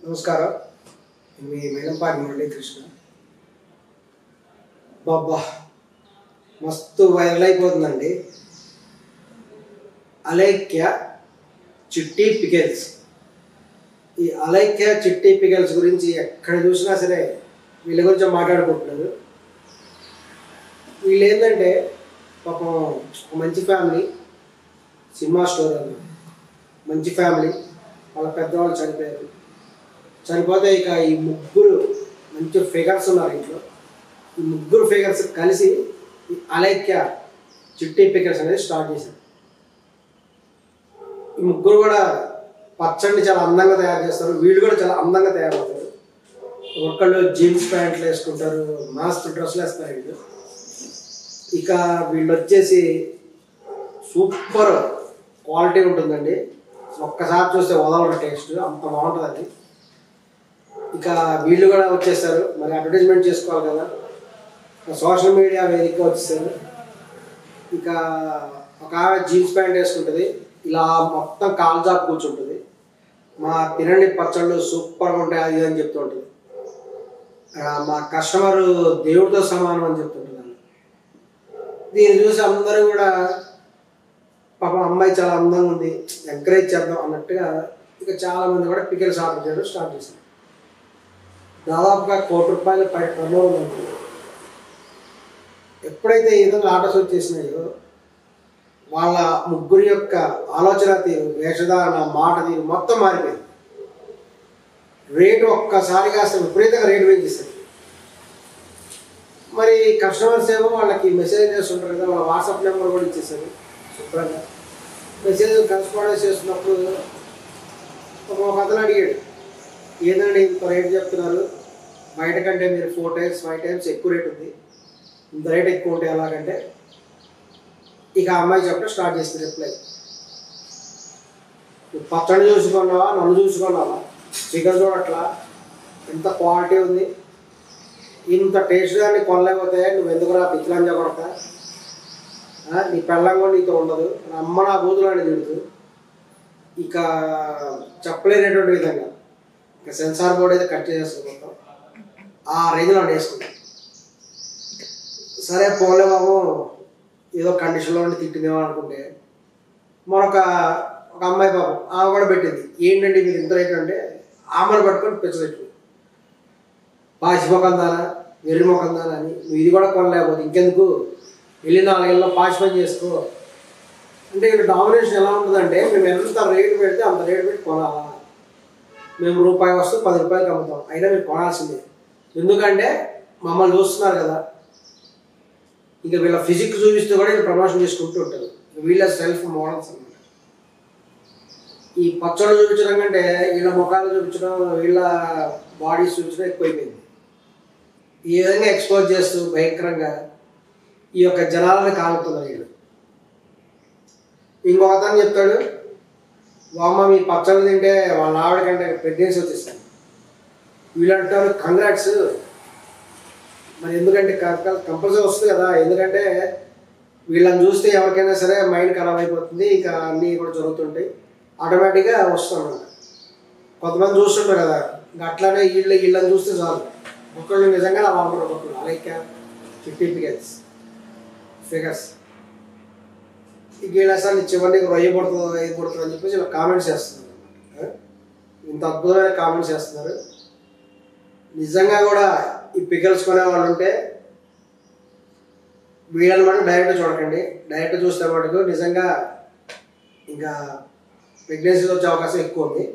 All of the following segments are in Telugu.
నమస్కారం. మీ మేడంపాటి మురళీకృష్ణ. బాబా మస్తు వైరల్ అయిపోతుందండి. అలైక్య చిట్టి పికెల్స్. ఈ అలైక్య చిట్టి పికెల్స్ గురించి ఎక్కడ చూసినా సరే వీళ్ళ గురించి మాట్లాడుకుంటున్నారు. వీళ్ళు ఏంటంటే పాపం మంచి ఫ్యామిలీ, సినిమా స్టోరీ అన్న మంచి ఫ్యామిలీ. వాళ్ళ పెద్దవాళ్ళు చనిపోయారు. చనిపోతే ఇక ఈ ముగ్గురు మంచి ఫిగర్స్ ఉన్నారు ఇంట్లో. ఈ ముగ్గురు ఫిగర్స్ కలిసి ఈ అలైక్య చిట్టి పికెల్స్ అనేది స్టార్ట్ చేశారు. ఈ ముగ్గురు కూడా పచ్చడిని చాలా అందంగా తయారు చేస్తారు. వీళ్ళు కూడా చాలా అందంగా తయారవుతారు. ఒకళ్ళు జీన్స్ ప్యాంట్లు వేసుకుంటారు, మాస్ట్ డ్రెస్సులు వేస్తారు వీళ్ళు. ఇక వీళ్ళు వచ్చేసి సూపర్ క్వాలిటీ ఉంటుందండి. ఒక్కసారి చూస్తే వదలరు, టేస్ట్ అంత బాగుంటుందండి. ఇక వీళ్ళు కూడా వచ్చేసారు. మరి అడ్వర్టైజ్మెంట్ చేసుకోవాలి కదా, సోషల్ మీడియా వేదిక వచ్చేసారు. ఇక ఒక ఆమె జీన్స్ ప్యాంట్ వేసుకుంటుంది, ఇలా మొత్తం కాలు జాపు కూర్చుంటుంది. మా తినండి పచ్చళ్ళు సూపర్గా ఉంటాయి అది అని చెప్తుంటుంది. మా కస్టమర్ దేవుడితో సమానం అని చెప్తుంటుంది. దీన్ని చూసి అందరూ కూడా పాపం అమ్మాయి చాలా అందంగా ఉంది, ఎంకరేజ్ చేద్దాం అన్నట్టుగా ఇక చాలామంది కూడా పికెల్స్ ఆర్డర్ చేయడం స్టార్ట్ చేశారు. దాదాపుగా ₹1,00,00,000 పై టర్నోవర్ ఉంది. ఎప్పుడైతే ఈ విధంగా ఆర్డర్స్ వచ్చేసినాయో వాళ్ళ ముగ్గురి యొక్క ఆలోచన తీరు, వేషధారణ, మాట తీరు మొత్తం మారిపోయింది. రేటు ఒక్కసారిగా అసలు విపరీతంగా రేటు పెంచేస్తారు. మరి కస్టమర్స్ ఏమో వాళ్ళకి మెసేజ్ చేస్తుంటారు కదా, వాళ్ళ వాట్సాప్ నెంబర్ కూడా ఇచ్చేసారు. శుభ్రంగా మెసేజ్ కరెస్పాండెన్స్ చేస్తున్నప్పుడు ఒక అతను అడిగాడు, ఏంటంటే ఇంత రేట్ చెప్తున్నారు, బయట కంటే మీరు 4 times 5 times ఎక్కువ రేట్ ఉంది, ఇంత రేట్ ఎక్కువ ఉంటే ఎలాగంటే ఇక అమ్మాయి చెప్పడం స్టార్ట్ చేస్తుంది రిప్లై. నువ్వు పచ్చడి చూసుకున్నావా, నన్ను చూసుకున్నావా, చికెన్ చూడట్లా ఎంత క్వాలిటీ ఉంది, ఇంత టేస్ట్ దాన్ని కొనలేకపోతే నువ్వు ఎందుకు రా పిచ్చిలంజా కొడతా, నీ పెళ్ళం కూడా నీతో ఉండదు, అమ్మ నా బూతులు అని తిడుతూ ఇక చెప్పలేనటువంటి విధంగా ఇక సెన్సార్ బోర్డు అయితే కట్ చేసేస్తుంది మొత్తం. ఆ రేంజ్లో వేసుకుంది. సరే పోలే బాబు ఏదో కండిషన్లో ఉండి తిట్టిందేమో అనుకుంటే మరొక అమ్మాయి పాపం ఆమె కూడా పెట్టింది, ఏంటంటే మీరు ఇంత రేట్ అంటే ఆమెను పట్టుకొని పెంచబెట్టింది. పాచిపోకందానా వెర్రి మొకందానా అని, నువ్వు ఇది కూడా కొనలేకపోతే ఇంకెందుకు, వెళ్ళి 4 ఏళ్ళలో పాచి పని చేసుకో అంటే. ఇక్కడ డామినేషన్ ఎలా ఉంటుందంటే మేము ఎంత రేటు పెడితే అంత రేటు పెట్టి కొనాలా, మేము రూపాయి వస్తువు ₹10 అమ్ముతాం, అయినా మీరు కొనాల్సిందే. ఎందుకంటే మమ్మల్ని చూస్తున్నారు కదా. ఇంకా వీళ్ళ ఫిజిక్ చూపిస్తూ కూడా వీళ్ళు ప్రమోషన్ చేసుకుంటూ ఉంటారు. వీళ్ళ సెల్ఫ్ మోడల్స్ అన్నమాట. ఈ పచ్చళ్ళు చూపించడం కంటే వీళ్ళ ముఖాలు చూపించడం, వీళ్ళ బాడీస్ చూపించడం ఎక్కువైపోయింది. ఈ విధంగా ఎక్స్పోజ్ చేస్తూ భయంకరంగా ఈ యొక్క జనాలను కాలుతున్నారు వీళ్ళు. ఇంకొక అతను చెప్తాడు, వామ్మ మీ పచ్చళ్ళు తింటే వాళ్ళ ఆవిడ కంటే ప్రెగ్నెన్సీ వచ్చేస్తాను. వీళ్ళు అంటారు కంగ్రాట్స్. మరి ఎందుకంటే కంపల్సరీ వస్తుంది కదా, ఎందుకంటే వీళ్ళని చూస్తే ఎవరికైనా సరే మైండ్ ఖరాబ్ అయిపోతుంది, ఇంకా అన్నీ కూడా జరుగుతుంటాయి, ఆటోమేటిక్గా వస్తున్నాను. కొంతమంది చూస్తుంటారు కదా, ఇంకా అట్లానే వీళ్ళని చూస్తే చాలు ఒకళ్ళు నిజంగా అలా ఉంటారు. ఒకళ్ళు అలైక్య చిట్టి ఫిగర్స్ ఇక వీళ్ళు అసలు చివరికి రొయ్య పడుతుందో ఏది పడుతుందో అని చెప్పేసి ఇలా కామెంట్స్ చేస్తున్నారు అనమాట. ఇంత అద్భుతమైన కామెంట్స్ చేస్తున్నారు. నిజంగా కూడా ఈ పికల్స్ కొనే వాళ్ళు ఉంటే వీళ్ళని మటుకు డైరెక్ట్ చూడకండి. డైరెక్ట్ చూస్తే మటుకు నిజంగా ఇంకా ప్రెగ్నెన్సీ వచ్చే అవకాశం ఎక్కువ ఉంది.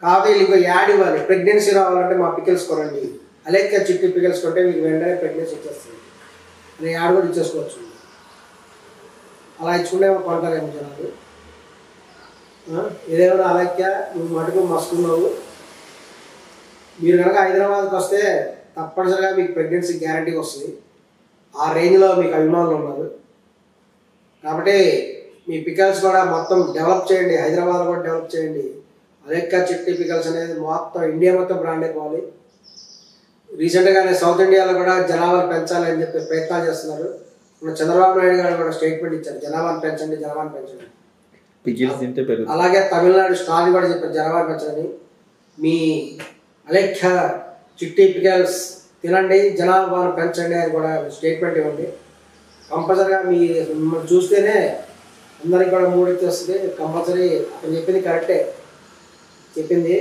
కాబట్టి వీళ్ళు ఇంకో యాడ్ ఇవ్వాలి, ప్రెగ్నెన్సీ రావాలంటే మా పికల్స్ కొనండి, అలైక్య చిట్టి పికల్స్ కొంటే మీకు వెంటనే ప్రెగ్నెన్సీ వచ్చేస్తుంది అని యాడ్ కూడా ఇచ్చేసుకోవచ్చు. అలా ఇచ్చుకుంటే కొంటారేమో జనాలు. ఏదేమైనా అలైక్య నువ్వు మటుకు మస్తున్నావు, మీరు కనుక హైదరాబాద్కి వస్తే తప్పనిసరిగా మీకు ప్రెగ్నెన్సీ గ్యారంటీ వస్తుంది. ఆ రేంజ్లో మీకు అభిమానులు ఉన్నారు. కాబట్టి మీ పికల్స్ కూడా మొత్తం డెవలప్ చేయండి, హైదరాబాద్ కూడా డెవలప్ చేయండి. అలైక్య చిట్టి పికల్స్ అనేది మొత్తం ఇండియా మొత్తం బ్రాండ్ అయిపోవాలి. రీసెంట్గానే సౌత్ ఇండియాలో కూడా జనాభాను పెంచాలి అని చెప్పి ప్రయత్నాలు చేస్తున్నారు. మన చంద్రబాబు నాయుడు గారు కూడా స్టేట్మెంట్ ఇచ్చారు, జనాభాను పెంచండి, జనాభాను పెంచండి. అలాగే తమిళనాడు స్టాలిన్ కూడా చెప్పారు జనాభాను పెంచండి. మీ అలేఖ్య చిట్టి పికల్స్ తినండి, జనాభాను పెంచండి అని కూడా స్టేట్మెంట్ ఇవ్వండి. కంపల్సరీగా మిమ్మల్ని చూస్తేనే అందరికి కూడా మూడెత్తి వస్తుంది. కంపల్సరీ అతను చెప్పింది కరెక్టే, చెప్పింది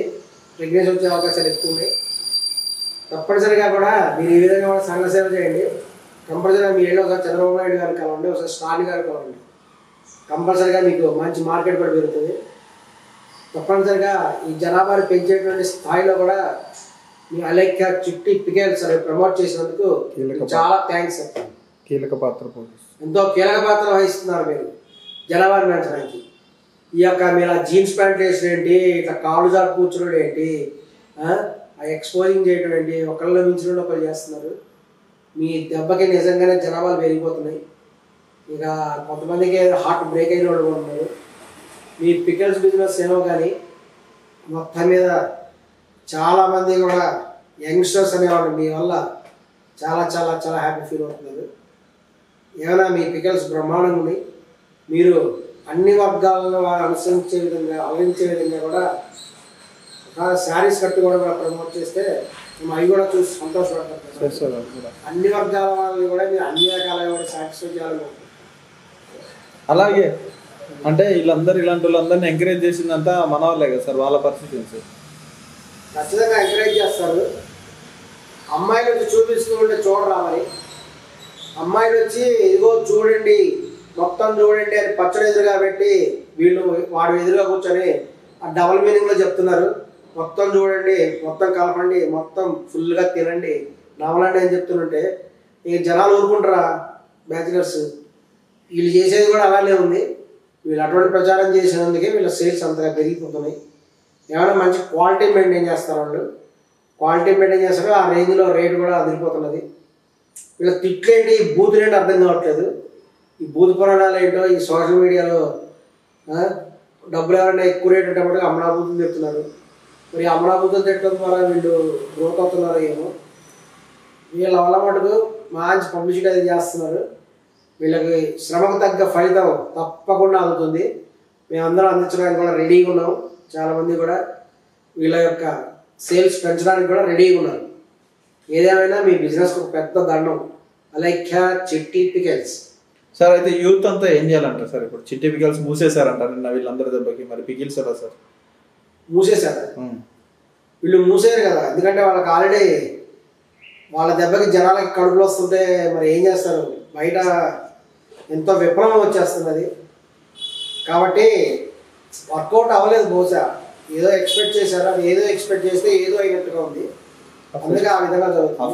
ప్రెగ్నెన్సీ వచ్చే అవకాశాలు ఎక్కువ ఉన్నాయి. తప్పనిసరిగా కూడా మీరు ఈ విధంగా కూడా సంఘ సేవ చేయండి. కంపల్సరీగా మీ ఏళ్ళు ఒకసారి చంద్రబాబు నాయుడు గారు కలవండి, ఒకసారి స్టాలిన్ గారు కలవండి. కంపల్సరీగా మీకు మంచి మార్కెట్ కూడా పెరుగుతుంది. తప్పనిసరిగా ఈ జనాభాను పెంచేటువంటి స్థాయిలో కూడా మీ అలేఖ్య చిట్టి పికల్స్ అని ప్రమోట్ చేసినందుకు చాలా థ్యాంక్స్ చెప్తాను. కీలక పాత్ర ఎంతో కీలక పాత్ర వహిస్తున్నారు మీరు జనాభాను పెంచడానికి. ఈ యొక్క మీరు జీన్స్ ప్యాంట్ వేసిన ఏంటి, ఇట్లా కాళ్ళు జారు కూర్చున్నాడు ఏంటి, ఎక్స్పోజింగ్ చేయడం ఏంటి, ఒకళ్ళ మించిన ఒకళ్ళు చేస్తున్నారు. మీ దెబ్బకి నిజంగానే జనాభాలు పెరిగిపోతున్నాయి. ఇక కొంతమందికి హార్ట్ బ్రేక్ అయిన వాళ్ళు కూడా ఉన్నారు. మీ పికల్స్ బిజినెస్ ఏమో కానీ మొత్తం మీద చాలామంది కూడా యంగ్స్టర్స్ అనేవాళ్ళు మీ వల్ల చాలా చాలా చాలా హ్యాపీ ఫీల్ అవుతున్నారు. ఏమైనా మీ పికల్స్ బ్రహ్మాండంగా ఉన్నాయి. మీరు అన్ని వర్గాలను అలరించే విధంగా కూడా శారీస్ కట్టు కూడా ప్రమోట్ చేస్తే మేము అవి కూడా చూసి సంతోషపడతాం. అన్ని వర్గాల వాళ్ళని కూడా మీరు అన్ని రకాలుగా కూడా సాటిస్ఫై చేయాలి. అలాగే అంటే వీళ్ళందరూ ఇలాంటి వాళ్ళందరినీ ఎంకరేజ్ చేసిందంతా మన వాళ్ళే కదా సార్, వాళ్ళ పరిస్థితి సార్ ఖచ్చితంగా ఎంకరేజ్ చేస్తారు. అమ్మాయిలు వచ్చి చూపిస్తూ ఉంటే చూడరా మరి, అమ్మాయిలు వచ్చి ఇదిగో చూడండి మొత్తం చూడండి అని పచ్చడి ఎదురుగా పెట్టి వీళ్ళు వాడు ఎదురుగా కూర్చొని ఆ డబల్ మీనింగ్లో చెప్తున్నారు. మొత్తం చూడండి, మొత్తం కలపండి, మొత్తం ఫుల్గా తినండి, నవలండి అని చెప్తుంటే ఇక జనాలు ఊరుకుంటారా? బ్యాచిలర్స్ వీళ్ళు చేసేది కూడా అలానే ఉంది. వీళ్ళు అటువంటి ప్రచారం చేసినందుకే వీళ్ళ సేల్స్ అంతగా పెరిగిపోతున్నాయి. ఏమైనా మంచి క్వాలిటీ మెయింటైన్ చేస్తారు వాళ్ళు, క్వాలిటీ మెయింటైన్ చేస్తారు. ఆ రేంజ్లో రేటు కూడా అదిరిపోతున్నది. వీళ్ళ తిట్లేంటి, బూతులు ఏంటి అర్థం కావట్లేదు. ఈ బూత్ పురాణాలు ఏంటో ఈ సోషల్ మీడియాలో డబ్బులు ఎవరైనా ఎక్కువ రేటు ఉంటేప్పుడు అమరాబూతులు చెప్తున్నారు. మరి అమరాబూతులు తిట్టడం ద్వారా వీళ్ళు గ్రోత్ అవుతున్నారు ఏమో. వీళ్ళ వల్ల మటుకు మంచి పబ్లిసిటీ అది చేస్తున్నారు. వీళ్ళకి శ్రమకు తగ్గ ఫలితం తప్పకుండా అందుతుంది. మేమందరం అందించడానికి కూడా రెడీగా ఉన్నాం. చాలామంది కూడా వీళ్ళ యొక్క సేల్స్ పెంచడానికి కూడా రెడీగా ఉన్నారు. ఏదేమైనా మీ బిజినెస్కి ఒక పెద్ద దండం. అలేఖ్య చిట్టి పికల్స్ సార్. అయితే యూత్ అంతా ఏం చేయాలంటారు సార్? ఇప్పుడు చిట్టి పికల్స్ మూసేశారంటారు నిన్న వీళ్ళందరి దెబ్బకి, మరి పికిల్స్ ఎలా సార్? మూసేశారు వీళ్ళు, మూసేరు కదా. ఎందుకంటే వాళ్ళకి ఆల్రెడీ వాళ్ళ దెబ్బకి జనాలకి కడుపులు వస్తుంటే మరి ఏం చేస్తారు? బయట ఎంతో విప్లవం వచ్చేస్తుంది అది. కాబట్టి వర్కౌట్ అవ్వలేదు. బహుశా ఏదో ఎక్స్పెక్ట్ చేశారు, అది ఏదో ఎక్స్పెక్ట్ చేస్తే ఏదో అయినట్టుగా ఉంది. అందుకే ఆ విధంగా జరుగుతుంది.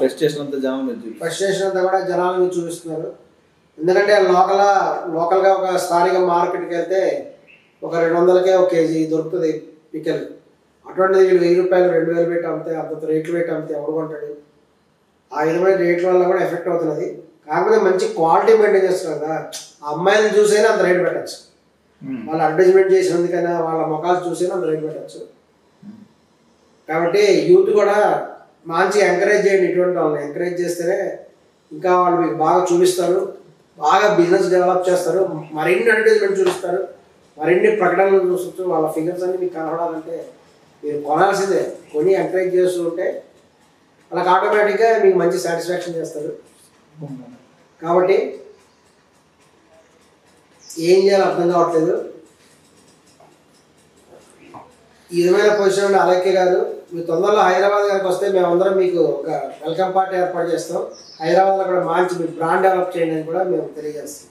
ఫ్రస్ట్రేషన్ అంతా కూడా జనాలను చూపిస్తున్నారు. ఎందుకంటే లోకల్గా ఒక స్థానిక మార్కెట్కి వెళ్తే ఒక 200కే ఒక కేజీ దొరుకుతుంది పిక్కలు. అటువంటిది వీళ్ళు 1000 రూపాయలు 2000 పెట్టి అమ్మితే, అంత రేట్లు పెట్టి అమ్మితే ఎవరు కొంటాడు? ఆ విధమైన రేట్ల వల్ల కూడా ఎఫెక్ట్ అవుతున్నది. కాకపోతే మంచి క్వాలిటీ మెయింటైన్ చేస్తున్నారు కదా. ఆ అమ్మాయిని చూసైనా అంత రేటు పెట్టచ్చు, వాళ్ళు అడ్వర్టైజ్మెంట్ చేసినందుకైనా వాళ్ళ ముఖాలు చూసైనా అంత రేటు పెట్టచ్చు. కాబట్టి యూత్ కూడా మంచి ఎంకరేజ్ చేయండి. ఇటువంటి వాళ్ళని ఎంకరేజ్ చేస్తేనే ఇంకా వాళ్ళు మీకు బాగా చూపిస్తారు, బాగా బిజినెస్ డెవలప్ చేస్తారు, మరిన్ని అడ్వర్టైజ్మెంట్ చూపిస్తారు, మరిన్ని ప్రకటనలు చూస్తూ వాళ్ళ ఫిగర్స్ అన్ని మీకు కనబడాలంటే మీరు కొనాల్సిందే. కొని ఎంకరేజ్ చేస్తూ ఉంటే వాళ్ళకి ఆటోమేటిక్గా మీకు మంచి సాటిస్ఫాక్షన్ చేస్తారు. కాబట్టి ఏం చేయాలో అర్థం కావట్లేదు. ఈ విధమైన పొజిషన్ అలేఖ్య గారు, మీరు తొందరలో హైదరాబాద్ గారికి వస్తే మేమందరం మీకు ఒక వెల్కమ్ పార్టీ ఏర్పాటు చేస్తాం. హైదరాబాద్లో కూడా మంచి మీరు బ్రాండ్ డెవలప్ చేయండి అని కూడా మేము తెలియజేస్తాం.